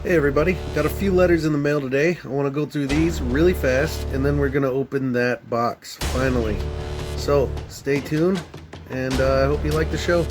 Hey everybody, got a few letters in the mail today. I want to go through these really fast and then we're going to open that box, finally. So, stay tuned and I hope you like the show.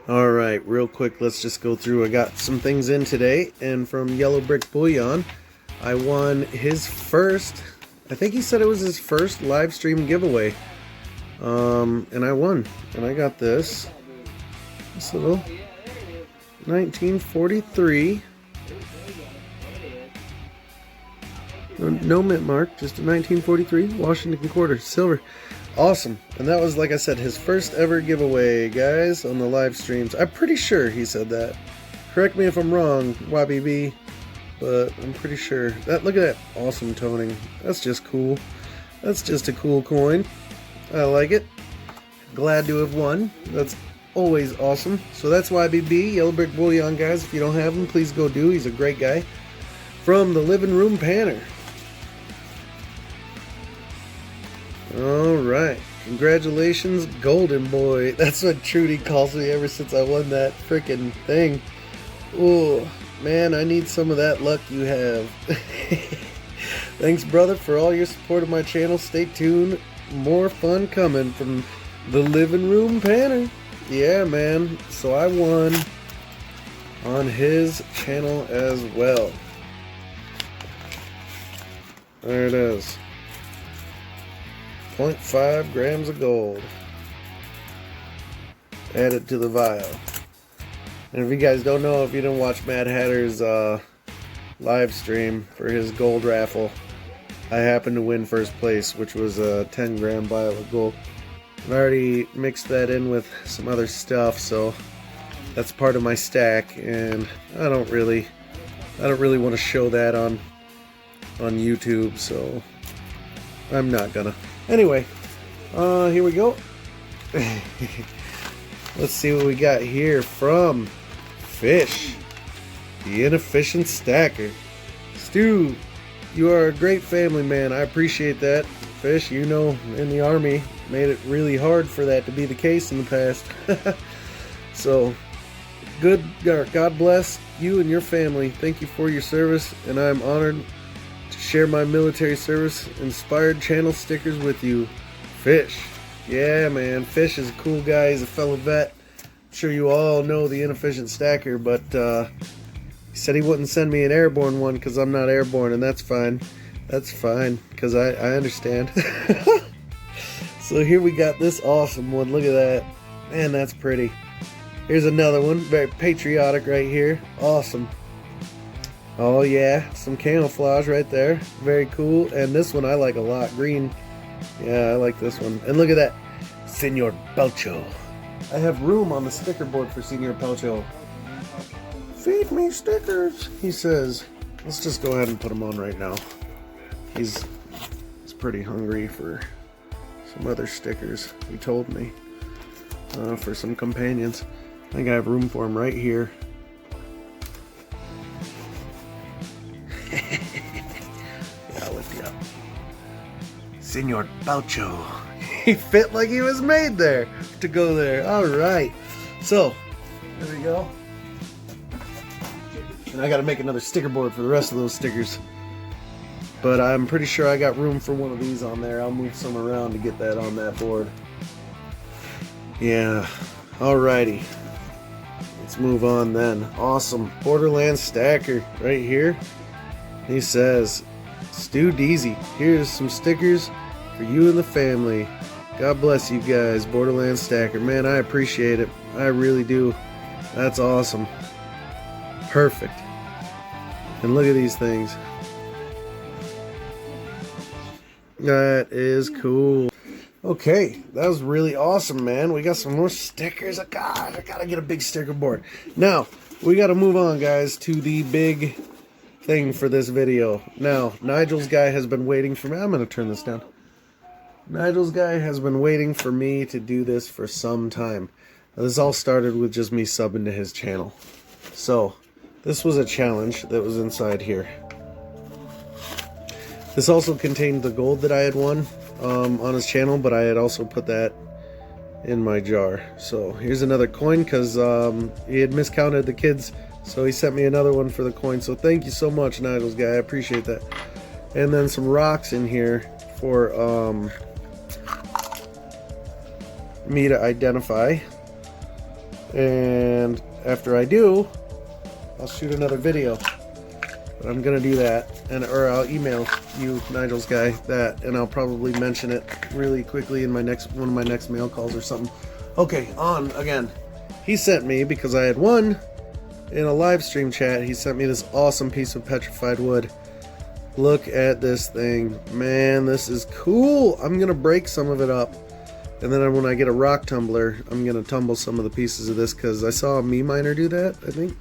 Alright, real quick, let's just go through. I got some things in today, and from Yellow Brick Bullion, I won his first, I think he said it was his first live stream giveaway. And I won. And I got this little 1943. No mint mark, just a 1943 Washington quarter, silver. Awesome. And that was, like I said, his first ever giveaway, guys, on the live streams. I'm pretty sure he said that. Correct me if I'm wrong, YBB, but I'm pretty sure. Look at that awesome toning. That's just cool. That's just a cool coin. I like it. Glad to have won. That's always awesome. So that's YBB, Yellow Brick Bullion, guys. If you don't have him, please go do. He's a great guy. From the Living Room Panner. Alright, congratulations, Golden Boy. That's what Trudy calls me ever since I won that frickin' thing. Oh, man, I need some of that luck you have. Thanks, brother, for all your support of my channel. Stay tuned. More fun coming from the Living Room Panner. Yeah, man. So I won on his channel as well. There it is. 0.5 grams of gold added to the vial. And if you guys don't know, if you didn't watch Mad Hatter's live stream for his gold raffle, I happened to win first place, which was a 10 gram vial of gold. I've already mixed that in with some other stuff, so that's part of my stack, and I don't really want to show that on YouTube, so I'm not gonna. Anyway, here we go. Let's see what we got here from Fish, the Inefficient Stacker. Stu, you are a great family man. I appreciate that. Fish, you know, in the Army, made it really hard for that to be the case in the past. So, God bless you and your family. Thank you for your service, and I'm honored share my military service inspired channel stickers with you. Fish. Yeah, man, Fish is a cool guy. He's a fellow vet. I'm sure you all know the Inefficient Stacker, but he said he wouldn't send me an airborne one because I'm not airborne, and that's fine. That's fine, because I understand. So here we got this awesome one. Look at that. Man, that's pretty. Here's another one. Very patriotic right here. Awesome. Oh yeah, some camouflage right there. Very cool. And this one I like a lot. Green. Yeah, I like this one. And look at that. Senor Pelcho. I have room on the sticker board for Senor Pelcho. Feed me stickers, he says. Let's just go ahead and put him on right now. He's pretty hungry for some other stickers, he told me. For some companions. I think I have room for him right here. Yeah, I'll lift you up. Senor Pelcho. He fit like he was made there to go there. Alright. So, there we go. And I gotta make another sticker board for the rest of those stickers. But I'm pretty sure I got room for one of these on there. I'll move some around to get that on that board. Yeah. Alrighty. Let's move on then. Awesome. Borderland Stacker right here. He says, Stewdeezie, here's some stickers for you and the family. God bless you guys, Borderland Stacker. Man, I appreciate it. I really do. That's awesome. Perfect. And look at these things. That is cool. Okay, that was really awesome, man. We got some more stickers. God, I gotta get a big sticker board. Now, we gotta move on, guys, to the big thing for this video. Now, Nigels Guy has been waiting for me. I'm going to turn this down. Nigels Guy has been waiting for me to do this for some time. This all started with just me subbing to his channel. So, this was a challenge that was inside here. This also contained the gold that I had won on his channel, but I had also put that in my jar. So here's another coin because he had miscounted the kids, so he sent me another one for the coin. So thank you so much, Nigels Guy. I appreciate that. And then some rocks in here for me to identify. And after I do, I'll shoot another video. But I'm gonna do that, or I'll email you, Nigels Guy, that, and I'll probably mention it really quickly in my next one of my next mail calls or something. Okay, on again. He sent me, because I had won in a live stream chat, he sent me this awesome piece of petrified wood. Look at this thing, man. This is cool. I'm gonna break some of it up, and then when I get a rock tumbler, I'm gonna tumble some of the pieces of this because I saw a me miner do that, I think.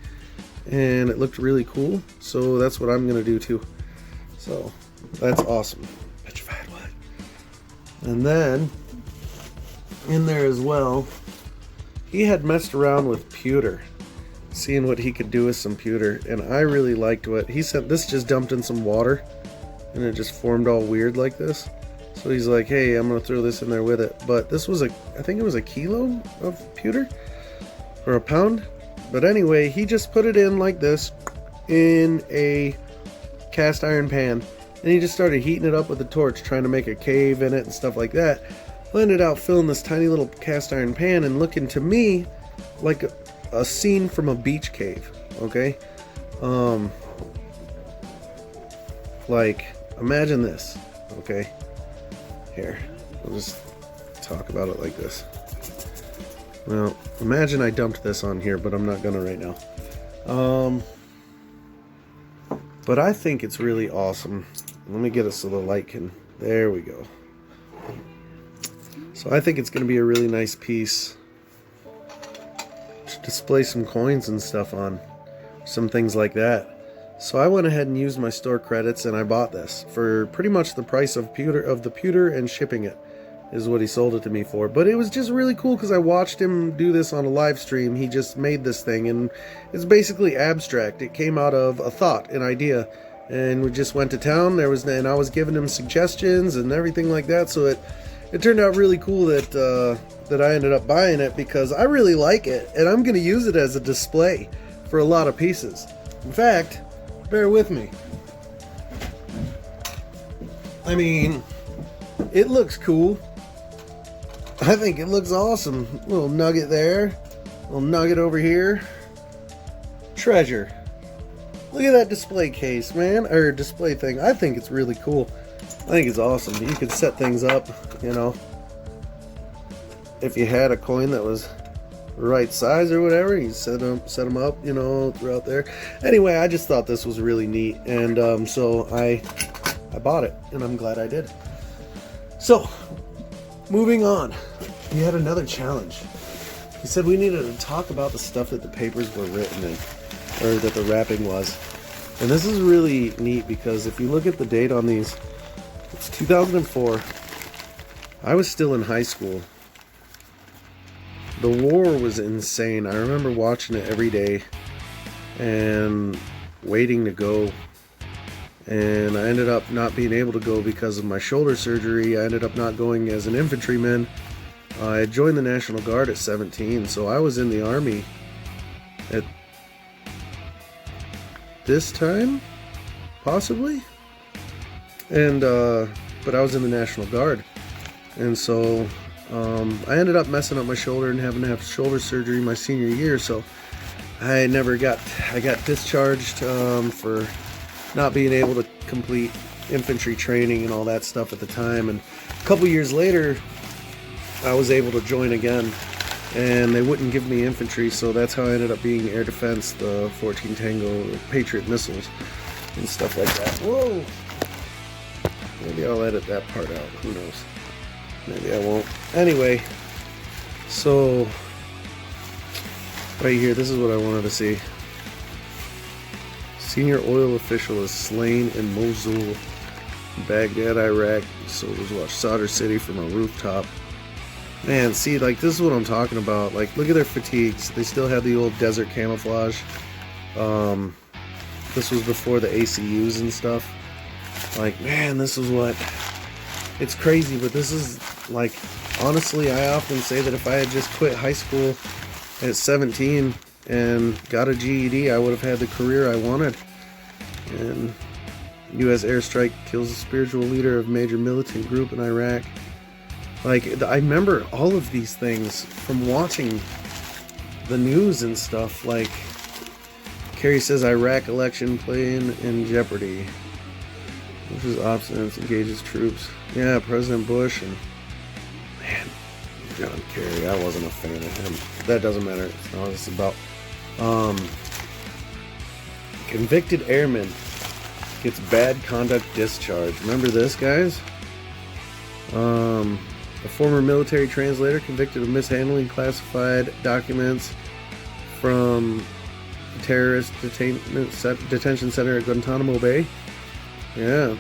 And it looked really cool, so that's what I'm gonna do too. So that's awesome. Petrified wood. And then in there as well, he had messed around with pewter, seeing what he could do with some pewter, and I really liked what he said. This just dumped in some water and it just formed all weird like this. So he's like, hey, I'm gonna throw this in there with it. But this was I think it was a kilo of pewter or a pound. But anyway, he just put it in like this in a cast iron pan, and he just started heating it up with a torch, trying to make a cave in it and stuff like that. Ended out filling this tiny little cast iron pan and looking to me like a scene from a beach cave. Okay, like imagine this. Okay, here, I'll just talk about it like this. Well, imagine I dumped this on here, but I'm not gonna right now. But I think it's really awesome. Let me get it so the light can... There we go. So I think it's gonna be a really nice piece to display some coins and stuff on. Some things like that. So I went ahead and used my store credits and I bought this for pretty much the price of the pewter and shipping it. Is what he sold it to me for. But it was just really cool because I watched him do this on a live stream. He just made this thing, and it's basically abstract. It came out of a thought, an idea, and we just went to town. And I was giving him suggestions and everything like that. So it turned out really cool that I ended up buying it because I really like it, and I'm going to use it as a display for a lot of pieces. In fact, bear with me. I mean, it looks cool. I think it looks awesome. Little nugget there. Little nugget over here. Treasure. Look at that display case, man. Or display thing. I think it's really cool. I think it's awesome. You could set things up, you know. If you had a coin that was the right size or whatever, you set them up, you know, throughout there. Anyway, I just thought this was really neat. And so I bought it. And I'm glad I did. So, moving on. He had another challenge. He said we needed to talk about the stuff that the papers were written in, or that the wrapping was. And this is really neat because if you look at the date on these, it's 2004. I was still in high school. The war was insane. I remember watching it every day and waiting to go. And I ended up not being able to go because of my shoulder surgery. I ended up not going as an infantryman. I joined the National Guard at 17, so I was in the Army at this time, possibly. And but I was in the National Guard, and so I ended up messing up my shoulder and having to have shoulder surgery my senior year. So I got discharged for not being able to complete infantry training and all that stuff at the time. And a couple years later, I was able to join again, and they wouldn't give me infantry, so that's how I ended up being air defense, the 14 Tango Patriot missiles and stuff like that. Whoa! Maybe I'll edit that part out. Who knows? Maybe I won't. Anyway, so right here, this is what I wanted to see. Senior oil official is slain in Mosul, Baghdad, Iraq. Soldiers watch Sadr City from a rooftop. Man, see, like, this is what I'm talking about. Like, look at their fatigues. They still have the old desert camouflage. This was before the ACUs and stuff. Like, man, this is what... It's crazy, but this is, like, honestly, I often say that if I had just quit high school at 17 and got a GED, I would have had the career I wanted. And U.S. airstrike kills a spiritual leader of major militant group in Iraq. Like, I remember all of these things from watching the news and stuff. Like, Kerry says Iraq election playing in jeopardy. This is obstinance engages troops. Yeah, President Bush and... Man, John Kerry, I wasn't a fan of him. That doesn't matter. It's not what it's about. Convicted airman gets bad conduct discharge. Remember this, guys? A former military translator convicted of mishandling classified documents from a terrorist detention center at Guantanamo Bay. Yeah.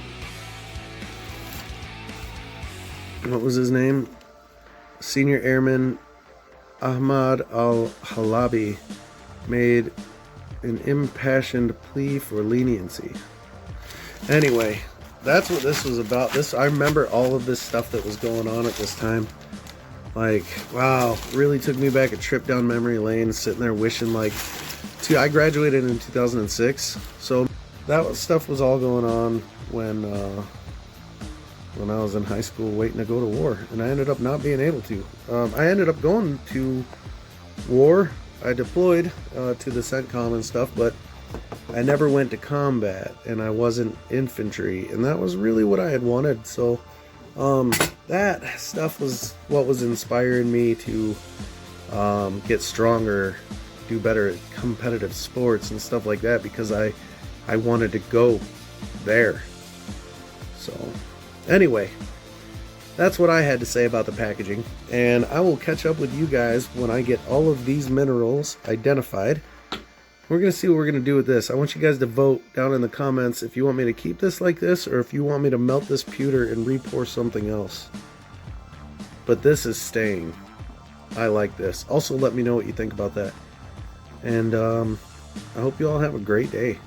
What was his name? Senior Airman Ahmad al-Halabi made an impassioned plea for leniency. Anyway, that's what this was about. I remember all of this stuff that was going on at this time. Like, wow, really took me back a trip down memory lane, sitting there wishing, like, I graduated in 2006, so that stuff was all going on when I was in high school waiting to go to war, and I ended up not being able to. I ended up going to war. I deployed to the CENTCOM and stuff, but I never went to combat, and I wasn't infantry, and that was really what I had wanted. So that stuff was what was inspiring me to get stronger, do better at competitive sports and stuff like that, because I wanted to go there. So anyway, that's what I had to say about the packaging, and I will catch up with you guys when I get all of these minerals identified. We're going to see what we're going to do with this. I want you guys to vote down in the comments if you want me to keep this like this, or if you want me to melt this pewter and re-pour something else. But this is staying. I like this. Also, let me know what you think about that. And I hope you all have a great day.